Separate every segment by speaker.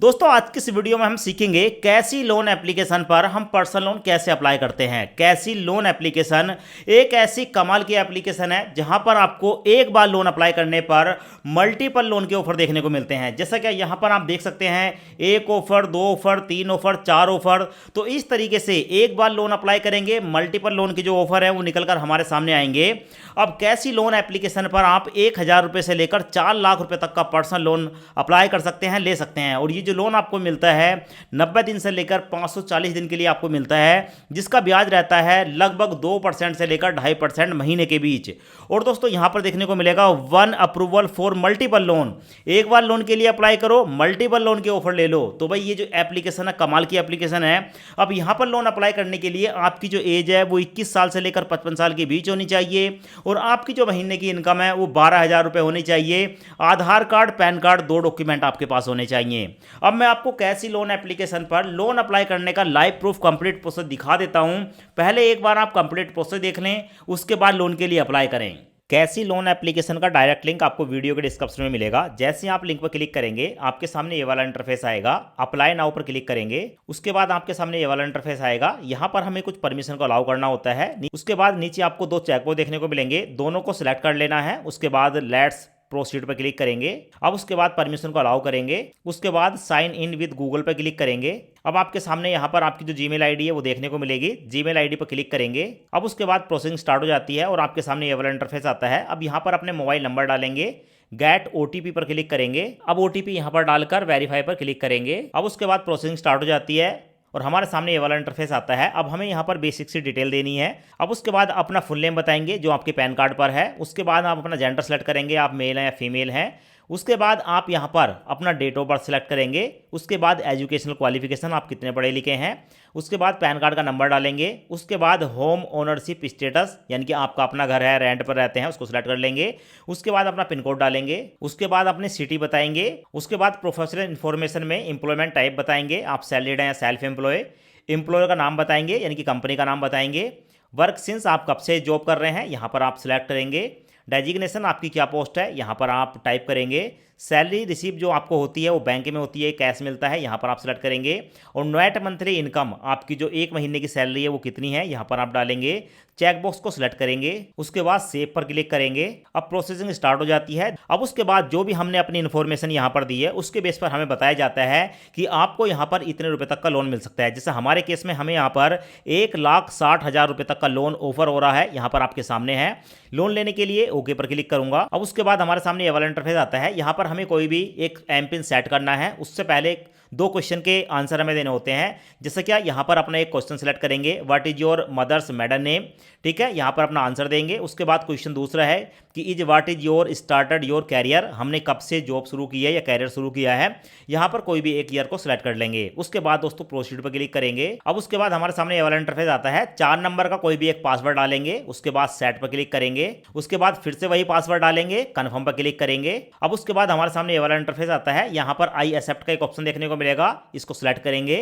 Speaker 1: दोस्तों आज की इस वीडियो में हम सीखेंगे कैसी लोन एप्लीकेशन पर हम पर्सनल लोन कैसे अप्लाई करते हैं। कैसी लोन एप्लीकेशन एक ऐसी कमाल की एप्लीकेशन है जहां पर आपको एक बार लोन अप्लाई करने पर मल्टीपल लोन के ऑफर देखने को मिलते हैं। जैसा कि यहां पर आप देख सकते हैं, एक ऑफर, दो ऑफर, तीन ऑफर, चार ऑफर। तो इस तरीके से एक बार लोन अप्लाई करेंगे, मल्टीपल लोन के जो ऑफर है वो निकलकर हमारे सामने आएंगे। अब कैसी लोन एप्लीकेशन पर आप 1,000 रुपये से लेकर 4 लाख रुपए तक का पर्सनल लोन अप्लाई कर सकते हैं, ले सकते हैं। और ये जो लोन आपको मिलता है 90 दिन से लेकर 540 दिन के लिए आपको मिलता है, जिसका ब्याज रहता है लगभग 2% से लेकर 2.5% महीने के बीच। और दोस्तों यहां पर देखने को मिलेगा one approval for multiple loan. एक बार लोन के लिए अप्लाई करो, मल्टीपल लोन के ऑफर ले लो। तो भाई ये जो एप्लीकेशन है कमाल की एप्लीकेशन है। अब यहां पर लोन अप्लाई करने के लिए आपकी जो एज है वो 21 साल से लेकर 55 साल के बीच होनी चाहिए और आपकी जो महीने की इनकम है वो 12,000 रुपये होनी चाहिए। आधार कार्ड, पैन कार्ड, 2 डॉक्यूमेंट आपके पास होने चाहिए। अब मैं आपको कैसी लोन एप्लीकेशन पर लोन अप्लाई करने का लाइव प्रूफ कंप्लीट प्रोसेस दिखा देता हूं। पहले एक बार आप कंप्लीट प्रोसेस देख लें, उसके बाद लोन के लिए अप्लाई करें। कैसी लोन एप्लीकेशन का डायरेक्ट लिंक आपको वीडियो के डिस्क्रिप्शन में मिलेगा। जैसे ही आप लिंक पर क्लिक करेंगे आपके सामने ये वाला इंटरफेस आएगा। अप्लाई नाउ पर क्लिक करेंगे, उसके बाद आपके सामने ये वाला इंटरफेस आएगा। यहाँ पर हमें कुछ परमिशन को अलाउ करना होता है। उसके बाद नीचे आपको 2 चेकबॉक्स देखने को मिलेंगे, दोनों को सिलेक्ट कर लेना है। उसके बाद लेट्स प्रोसीड पर क्लिक करेंगे। अब उसके बाद परमिशन को अलाउ करेंगे। उसके बाद साइन इन विद गूगल पर क्लिक करेंगे। अब आपके सामने यहाँ पर आपकी जो जीमेल आईडी है वो देखने को मिलेगी। जीमेल आईडी पर क्लिक करेंगे। अब उसके बाद प्रोसेसिंग स्टार्ट हो जाती है और आपके सामने ये वाला इंटरफेस आता है। अब यहाँ पर अपने मोबाइल नंबर डालेंगे, गेट ओटीपी पर क्लिक करेंगे। अब ओटीपी यहाँ पर डालकर वेरीफाई पर क्लिक करेंगे। अब उसके बाद प्रोसेसिंग स्टार्ट हो जाती है और हमारे सामने ये वाला इंटरफेस आता है। अब हमें यहाँ पर बेसिक सी डिटेल देनी है। अब उसके बाद अपना फुल नेम बताएंगे जो आपके पैन कार्ड पर है। उसके बाद आप अपना जेंडर सेलेक्ट करेंगे, आप मेल हैं या फीमेल हैं। उसके बाद आप यहाँ पर अपना डेट ऑफ बर्थ सेलेक्ट करेंगे। उसके बाद एजुकेशनल क्वालिफिकेशन, आप कितने पढ़े लिखे हैं। उसके बाद पैन कार्ड का नंबर डालेंगे। उसके बाद होम ओनरशिप स्टेटस, यानी कि आपका अपना घर है, रेंट पर रहते हैं, उसको सिलेक्ट कर लेंगे। उसके बाद अपना पिन कोड डालेंगे। उसके बाद अपनी सिटी बताएंगे। उसके बाद प्रोफेशनल इन्फॉर्मेशन में एम्प्लॉयमेंट टाइप बताएंगे, आप सैलरीड हैं या सेल्फ एम्प्लॉय। एम्प्लॉयर का नाम बताएंगे, यानी कि कंपनी का नाम बताएंगे। वर्क सिंस, आप कब से जॉब कर रहे हैं, यहाँ पर आप सिलेक्ट करेंगे। डेजिग्नेशन, आपकी क्या पोस्ट है, यहाँ पर आप टाइप करेंगे। सैलरी रिसीव जो आपको होती है वो बैंक में होती है, कैश मिलता है, यहाँ पर आप सेलेक्ट करेंगे। और नेट मंथली इनकम, आपकी जो एक महीने की सैलरी है वो कितनी है, यहाँ पर आप डालेंगे। चेक बॉक्स को सिलेक्ट करेंगे। उसके बाद सेव पर क्लिक करेंगे। अब प्रोसेसिंग स्टार्ट हो जाती है। अब उसके बाद जो भी हमने अपनी इन्फॉर्मेशन यहाँ पर दी है उसके बेस पर हमें बताया जाता है कि आपको यहाँ पर इतने रुपए तक का लोन मिल सकता है। जैसे हमारे केस में हमें यहाँ पर 1,60,000 रुपए तक का लोन ऑफर हो रहा है, यहाँ पर आपके सामने है। लोन लेने के लिए ओके पर क्लिक करूंगा। अब उसके बाद हमारे सामने ये वाला इंटरफेस आता है। यहाँ पर हमें कोई भी एक एम पिन सेट करना है। उससे पहले 2 क्वेश्चन के आंसर हमें देने होते हैं। जैसे क्या यहाँ पर अपना एक क्वेश्चन सेलेक्ट करेंगे, what is your mother's maiden name, ठीक है, यहाँ पर अपना आंसर देंगे। उसके बाद क्वेश्चन दूसरा है कि is what is your started your career, हमने कब से जॉब शुरू की है या कैरियर शुरू किया है, यहाँ पर कोई भी एक ईयर को सिलेक्ट कर लेंगे। उसके बाद दोस्तों प्रोसीड पर क्लिक करेंगे। अब उसके बाद हमारे सामने ये वाला इंटरफेस आता है। 4 नंबर का कोई भी एक पासवर्ड डालेंगे। उसके बाद सेट पर क्लिक करेंगे। उसके बाद फिर से वही पासवर्ड डालेंगे, कन्फर्म पर क्लिक करेंगे। अब उसके बाद हमारे सामने ये वाला इंटरफेस आता है। यहाँ पर आई एक्सेप्ट का एक ऑप्शन देखने को मिलेगा, इसको सिलेक्ट करेंगे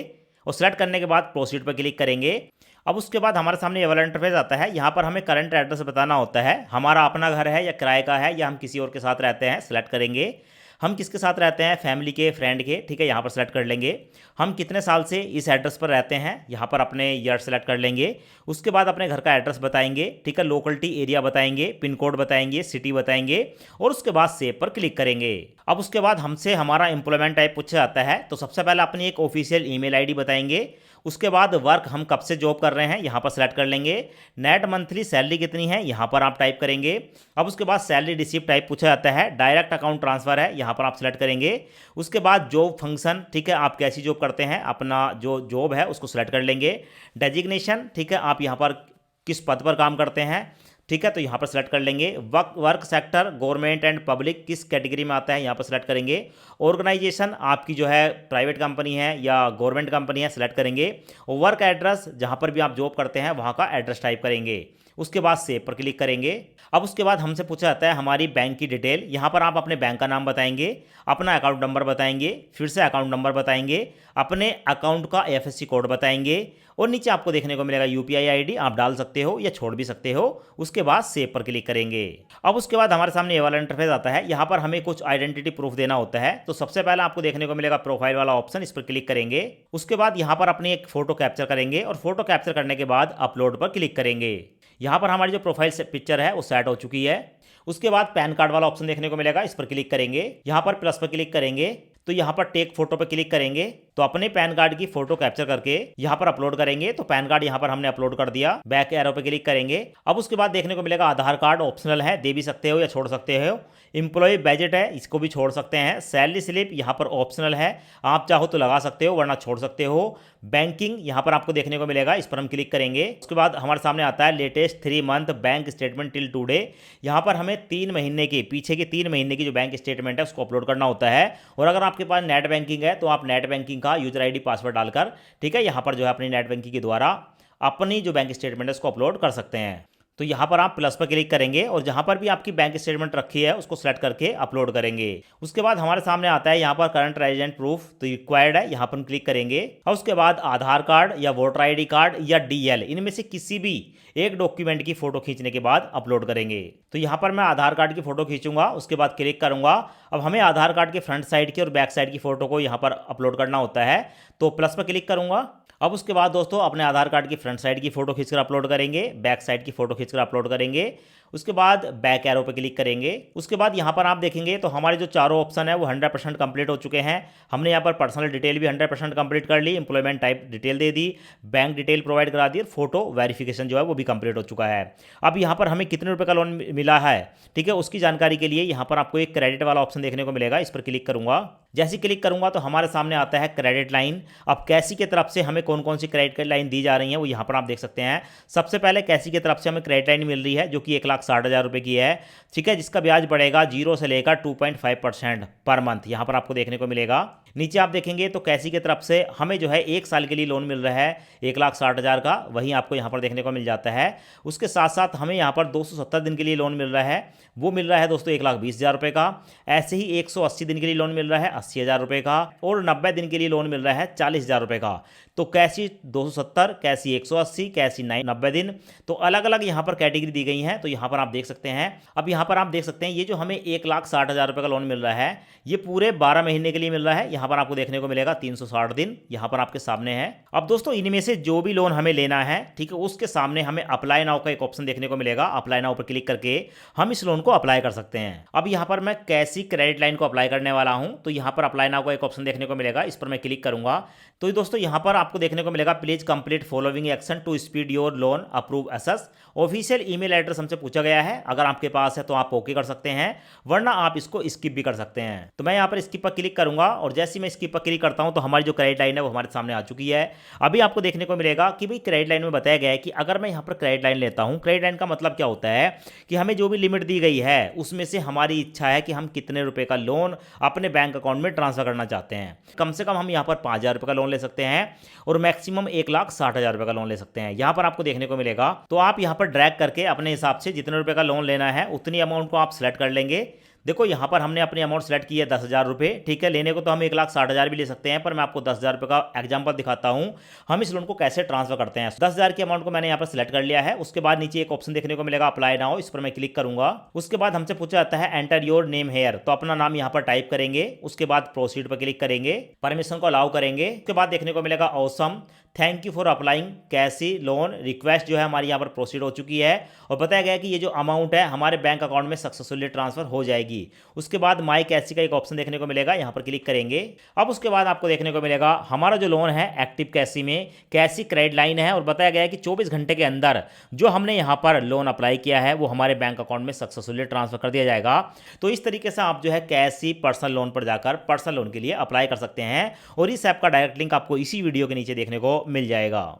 Speaker 1: और सिलेक्ट करने के बाद प्रोसीड पर क्लिक करेंगे। अब उसके बाद हमारे सामने ये वाला इंटरफेस आता है। यहाँ पर हमें करंट एड्रेस बताना होता है, हमारा अपना घर है या किराए का है या हम किसी और के साथ रहते हैं, सिलेक्ट करेंगे। हम किसके साथ रहते हैं, फैमिली के, फ्रेंड के, ठीक है, यहाँ पर सेलेक्ट कर लेंगे। हम कितने साल से इस एड्रेस पर रहते हैं, यहाँ पर अपने ईयर सेलेक्ट कर लेंगे। उसके बाद अपने घर का एड्रेस बताएंगे, ठीक है, लोकेलिटी एरिया बताएंगे, पिन कोड बताएंगे, सिटी बताएंगे और उसके बाद सेव पर क्लिक करेंगे। अब उसके बाद हमसे हमारा एम्प्लॉयमेंट टाइप पूछा जाता है। तो सबसे पहले अपनी एक ऑफिशियल ईमेल आईडी बताएंगे। उसके बाद वर्क, हम कब से जॉब कर रहे हैं, यहाँ पर सेलेक्ट कर लेंगे। नेट मंथली सैलरी कितनी है, यहाँ पर आप टाइप करेंगे। अब उसके बाद सैलरी रिसीप्ट टाइप पूछा जाता है, डायरेक्ट अकाउंट ट्रांसफर है, यहाँ पर आप सेलेक्ट करेंगे। उसके बाद जॉब फंक्शन, ठीक है, आप कैसी जॉब करते हैं, अपना जो जॉब है उसको सेलेक्ट कर लेंगे। डेजिग्नेशन, ठीक है, आप यहाँ पर किस पद पर काम करते हैं, ठीक है, तो यहाँ पर सेलेक्ट कर लेंगे। Work sector, government and public, किस कैटेगरी में आता है, यहाँ पर सेलेक्ट करेंगे। ऑर्गेनाइजेशन, आपकी जो है प्राइवेट कंपनी है या गवर्नमेंट कंपनी है, सेलेक्ट करेंगे। वर्क एड्रेस, जहाँ पर भी आप जॉब करते हैं वहाँ का एड्रेस टाइप करेंगे। उसके बाद सेव पर क्लिक करेंगे। अब उसके बाद हमसे पूछा जाता है हमारी बैंक की डिटेल। यहाँ पर आप अपने बैंक का नाम बताएंगे, अपना अकाउंट नंबर बताएंगे, फिर से अकाउंट नंबर बताएंगे, अपने अकाउंट का IFSC कोड बताएंगे और नीचे आपको देखने को मिलेगा UPI ID आप डाल सकते हो या छोड़ भी सकते हो। उसके बाद सेव पर क्लिक करेंगे। अब उसके बाद हमारे सामने ये वाला इंटरफेस आता है। यहाँ पर हमें कुछ आइडेंटिटी प्रूफ देना होता है। तो सबसे पहले आपको देखने को मिलेगा प्रोफाइल वाला ऑप्शन, इस पर क्लिक करेंगे। उसके बाद यहाँ पर अपनी एक फोटो कैप्चर करेंगे और फोटो कैप्चर करने के बाद अपलोड पर क्लिक करेंगे। यहाँ पर हमारी जो प्रोफाइल पिक्चर है वो सेट हो चुकी है। उसके बाद पैन कार्ड वाला ऑप्शन देखने को मिलेगा, इस पर क्लिक करेंगे। यहाँ पर प्लस पर क्लिक करेंगे तो यहाँ पर टेक फोटो पर क्लिक करेंगे तो अपने पैन कार्ड की फोटो कैप्चर करके यहाँ पर अपलोड करेंगे। तो पैन कार्ड यहाँ पर हमने अपलोड कर दिया। बैक एरो पे क्लिक करेंगे। अब उसके बाद देखने को मिलेगा आधार कार्ड ऑप्शनल है, दे भी सकते हो या छोड़ सकते हो। एम्प्लॉय बजट है, इसको भी छोड़ सकते हैं। सैलरी स्लिप यहाँ पर ऑप्शनल है, आप चाहो तो लगा सकते हो वरना छोड़ सकते हो। बैंकिंग यहाँ पर आपको देखने को मिलेगा, इस पर हम क्लिक करेंगे। उसके बाद हमारे सामने आता है latest 3 month bank statement till today. यहाँ पर हमें 3 महीने की पीछे के 3 महीने की जो बैंक स्टेटमेंट है उसको अपलोड करना होता है। और अगर आपके पास नेट बैंकिंग है तो आप नेट बैंकिंग का यूजर ID पासवर्ड डालकर ठीक है यहाँ पर जो है अपनी नेट बैंकिंग के द्वारा अपनी जो बैंक स्टेटमेंट है उसको अपलोड कर सकते हैं। तो यहाँ पर आप प्लस पर क्लिक करेंगे और जहाँ पर भी आपकी बैंक स्टेटमेंट रखी है उसको सेलेक्ट करके अपलोड करेंगे। उसके बाद हमारे सामने आता है यहाँ पर करंट रेजिडेंट प्रूफ, तो रिक्वायर्ड है, यहाँ पर हम क्लिक करेंगे। और उसके बाद आधार कार्ड या वोटर ID कार्ड या DL इनमें से किसी भी एक डॉक्यूमेंट की फोटो खींचने के बाद अपलोड करेंगे। तो यहाँ पर मैं आधार कार्ड की फोटो खींचूंगा, उसके बाद क्लिक करूंगा। अब हमें आधार कार्ड के फ्रंट साइड की और बैक साइड की फोटो को यहाँ पर अपलोड करना होता है, तो प्लस पर क्लिक करूंगा। अब उसके बाद दोस्तों अपने आधार कार्ड की फ्रंट साइड की फोटो खींचकर अपलोड करेंगे, बैक साइड की फोटो खींचकर अपलोड करेंगे। उसके बाद बैक एरो पे क्लिक करेंगे। उसके बाद यहाँ पर आप देखेंगे तो हमारे जो चारों ऑप्शन है वो 100% कंप्लीट हो चुके हैं। हमने यहाँ पर पर्सनल डिटेल भी 100% कंप्लीट कर ली, एम्प्लॉयमेंट टाइप डिटेल दे दी, बैंक डिटेल प्रोवाइड करा दी और फोटो वेरिफिकेशन जो है वो भी कंप्लीट हो चुका है। अब यहाँ पर हमें कितने रुपये का लोन मिला है ठीक है, उसकी जानकारी के लिए यहाँ पर आपको एक क्रेडिट वाला ऑप्शन देखने को मिलेगा, इस पर क्लिक करूंगा। जैसे क्लिक करूंगा तो हमारे सामने आता है क्रेडिट लाइन। अब कैसी की तरफ से हमें कौन कौन सी क्रेडिट लाइन दी जा रही है वो यहाँ पर आप देख सकते हैं। सबसे पहले कैसी की तरफ से हमें क्रेडिट लाइन मिल रही है जो कि 1,60,000 रुपये की है ठीक है, जिसका ब्याज बढ़ेगा 0 से लेकर 2.5% पर मंथ, यहाँ पर आपको देखने को मिलेगा। नीचे आप देखेंगे तो कैसी की तरफ से हमें जो है 1 साल के लिए लोन मिल रहा है 1,60,000 का, वहीं आपको यहाँ पर देखने को मिल जाता है। उसके साथ साथ हमें यहाँ पर 270 दिन के लिए लोन मिल रहा है, वो मिल रहा है दोस्तों 1,20,000 रुपये का। ऐसे ही 180 दिन के लिए लोन मिल रहा है 80,000 रुपये का और 90 दिन के लिए लोन मिल रहा है 40,000 रुपये का। तो कैसी 270, कैसी 180, कैसी 90 दिन, तो अलग अलग यहाँ पर कैटेगरी दी गई हैं। तो यहाँ पर आप देख सकते हैं। अब यहाँ पर आप देख सकते हैं ये जो हमें 1,60,000 रुपये का लोन मिल रहा है ये पूरे 12 महीने के लिए मिल रहा है। यहाँ पर आपको देखने को मिलेगा 360 दिन यहाँ पर आपके सामने है। अब दोस्तों इनमें से जो भी लोन हमें लेना है ठीक है, उसके सामने हमें अप्लाई नाउ का एक ऑप्शन देखने को मिलेगा। अप्लाई नाउ पर क्लिक करके हम इस लोन को अप्लाई कर सकते हैं। अब यहाँ पर मैं कैसी क्रेडिट लाइन को अप्लाई करने वाला हूँ, तो यहाँ पर अप्लाई नाउ का एक ऑप्शन देखने को मिलेगा, इस पर मैं क्लिक करूंगा। तो दोस्तों यहाँ पर आपको देखने को मिलेगा please complete following action to speed your loan approve access. Official email address हमसे पूछा गया है, अगर आपके पास है तो आप ओके कर सकते हैं वरना आप इसको स्किप भी कर सकते हैं। तो मैं यहाँ पर स्किप पर क्लिक करूंगा और जैसे ही मैं स्किप पर क्लिक करता हूं तो हमारी जो क्रेडिट लाइन है वो हमारे सामने आ चुकी है। अभी आपको देखने को मिलेगा कि भाई क्रेडिट लाइन में बताया गया है कि अगर मैं यहाँ पर क्रेडिट लाइन लेता हूँ, क्रेडिट लाइन का मतलब क्या होता है कि हमें जो भी लिमिट दी गई है उसमें से हमारी इच्छा है कि हम कितने रुपए का लोन अपने बैंक अकाउंट में ट्रांसफर करना चाहते हैं। कम से कम हम यहाँ पर 5,000 रुपये का लोन ले सकते हैं और मैक्सिमम 1,60,000 रुपये का लोन ले सकते हैं। यहाँ पर आपको देखने को मिलेगा तो आप यहाँ पर ड्रैग करके अपने हिसाब से जितने रुपए का लोन लेना है उतनी अमाउंट को आप सेलेक्ट कर लेंगे। देखो यहाँ पर हमने अपनी अमाउंट सेलेक्ट की है 10,000 रुपये ठीक है, लेने को तो हम 1,60,000 भी ले सकते हैं पर मैं आपको 10,000 रुपये का एग्जाम्पल दिखाता हूँ हम इस लोन को कैसे ट्रांसफर करते हैं। 10,000 की अमाउंट को मैंने यहाँ पर सिलेक्ट कर लिया है। उसके बाद नीचे एक ऑप्शन देखने को मिलेगा अप्लाई नाउ, इस पर मैं क्लिक करूंगा। उसके बाद हमसे पूछा जाता है एंटर योर नेम हेयर, तो अपना नाम यहाँ पर टाइप करेंगे। उसके बाद प्रोसीड पर क्लिक करेंगे, परमिशन को अलाउ करेंगे। उसके बाद देखने को मिलेगा awesome, thank you for applying कैसी लोन रिक्वेस्ट जो है हमारी यहाँ पर प्रोसीड हो चुकी है और बताया गया है कि ये जो अमाउंट है हमारे बैंक अकाउंट में सक्सेसफुली ट्रांसफर हो जाएगी। उसके बाद माई कैसी का एक ऑप्शन देखने को मिलेगा, यहाँ पर क्लिक करेंगे। अब उसके बाद आपको देखने को मिलेगा हमारा जो लोन है एक्टिव कैसी में कैसी क्रेडिट लाइन है और बताया गया है कि 24 घंटे के अंदर जो हमने यहाँ पर लोन अप्लाई किया है वो हमारे बैंक अकाउंट में सक्सेसफुली ट्रांसफर कर दिया जाएगा। तो इस तरीके से आप जो है कैसी पर्सनल लोन पर जाकर पर्सनल लोन के लिए अप्लाई कर सकते हैं और इस ऐप का डायरेक्ट लिंक आपको इसी वीडियो के नीचे देखने को मिल जाएगा।